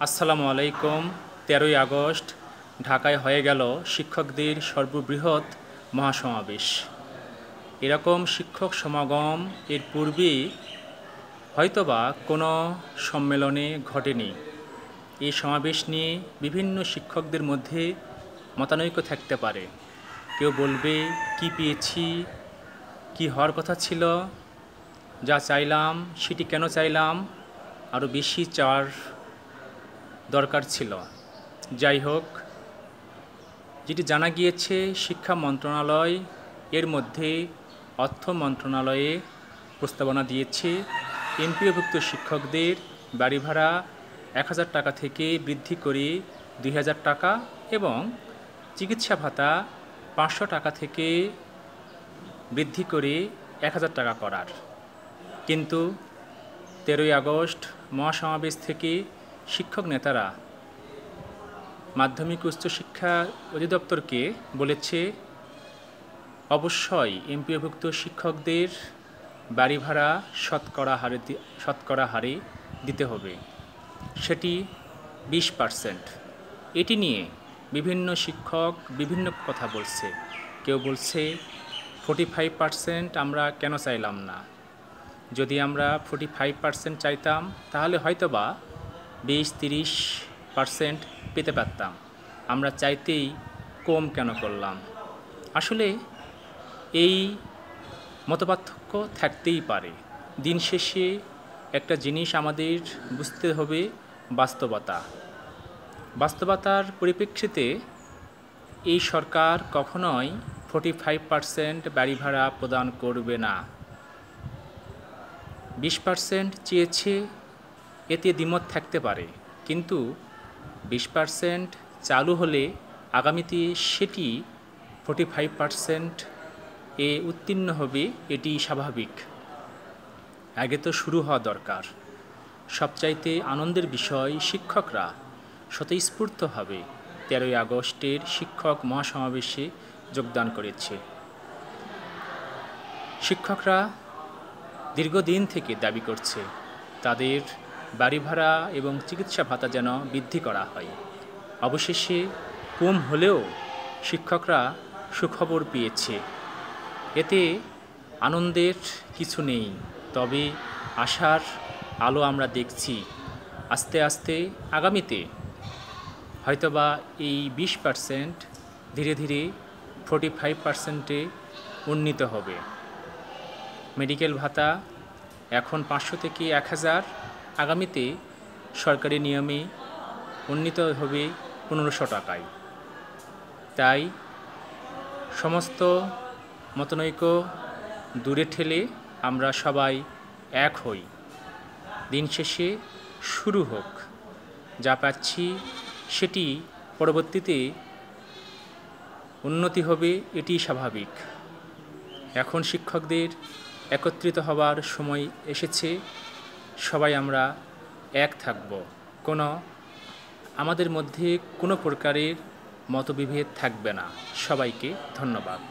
আসসালামু আলাইকুম। ১৩ই আগস্ট ঢাকায় হয়ে গেল শিক্ষকদের সর্ববৃহৎ মহাসমাবেশ। এরকম শিক্ষক সমাগম এর পূর্বে হয়তোবা কোনো সম্মেলনে ঘটেনি। এই সমাবেশ নিয়ে বিভিন্ন শিক্ষকদের মধ্যে মতানৈক্য থাকতে পারে। কেউ বলবে কি পেয়েছি, কি হওয়ার কথা ছিল, যা চাইলাম সেটি কেন চাইলাম, আরও বেশি চাওয়ার দরকার ছিল। যাই হোক, যেটি জানা গিয়েছে শিক্ষা মন্ত্রণালয় এর মধ্যে অর্থ মন্ত্রণালয়ে প্রস্তাবনা দিয়েছে এমপিওভুক্ত শিক্ষকদের বাড়ি ভাড়া ১,০০০ টাকা থেকে বৃদ্ধি করে ২,০০০ টাকা এবং চিকিৎসা ভাতা ৫০০ টাকা থেকে বৃদ্ধি করে ১,০০০ টাকা করার। কিন্তু ১৩ই আগস্ট মহাসমাবেশ থেকে শিক্ষক নেতারা মাধ্যমিক উচ্চশিক্ষা অধিদপ্তরকে বলেছে অবশ্যই এমপিওভুক্ত শিক্ষকদের বাড়ি ভাড়া শতকরা হারে দিতে হবে, সেটি ২০%। এটি নিয়ে বিভিন্ন শিক্ষক বিভিন্ন কথা বলছে। কেউ বলছে 45% আমরা কেন চাইলাম না, যদি আমরা 45% চাইতাম তাহলে হয়তোবা ২০-৩০% পেতে পারতাম, আমরা চাইতেই কম কেন করলাম। আসলে এই মতপার্থক্য থাকতেই পারে। দিন শেষে একটা জিনিস আমাদের বুঝতে হবে, বাস্তবতার পরিপ্রেক্ষিতে এই সরকার কখনোই 45% বাড়ি ভাড়া প্রদান করবে না। ২০% চেয়েছে, এতে দ্বিমত থাকতে পারে, কিন্তু ২০% চালু হলে আগামীতে সেটি 45% এ উত্তীর্ণ হবে, এটি স্বাভাবিক। আগে তো শুরু হওয়া দরকার। সবচাইতে আনন্দের বিষয় শিক্ষকরা স্বতঃস্ফূর্তভাবে ১৩ই আগস্টের শিক্ষক মহাসমাবেশে যোগদান করেছে। শিক্ষকরা দীর্ঘদিন থেকে দাবি করছে তাদের বাড়ি ভাড়া এবং চিকিৎসা ভাতা যেন বৃদ্ধি করা হয়। অবশেষে কম হলেও শিক্ষকরা সুখবর পেয়েছে। এতে আনন্দের কিছু নেই, তবে আশার আলো আমরা দেখছি। আস্তে আস্তে আগামীতে হয়তোবা এই ২০% ধীরে ধীরে 45%-এ উন্নীত হবে। মেডিকেল ভাতা এখন ৫০০ থেকে ১,০০০, আগামীতে সরকারি নিয়মে উন্নীত হবে ১৫০০ টাকায়। তাই সমস্ত মতনৈক্য দূরে ঠেলে আমরা সবাই এক হই। দিন শেষে শুরু হোক, যা পাচ্ছি সেটি পরবর্তীতে উন্নতি হবে, এটি স্বাভাবিক। এখন শিক্ষকদের একত্রিত হবার সময় এসেছে। সবাই আমরা এক থাকব, আমাদের মধ্যে কোনো প্রকারের মতবিভেদ থাকবে না। সবাইকে ধন্যবাদ।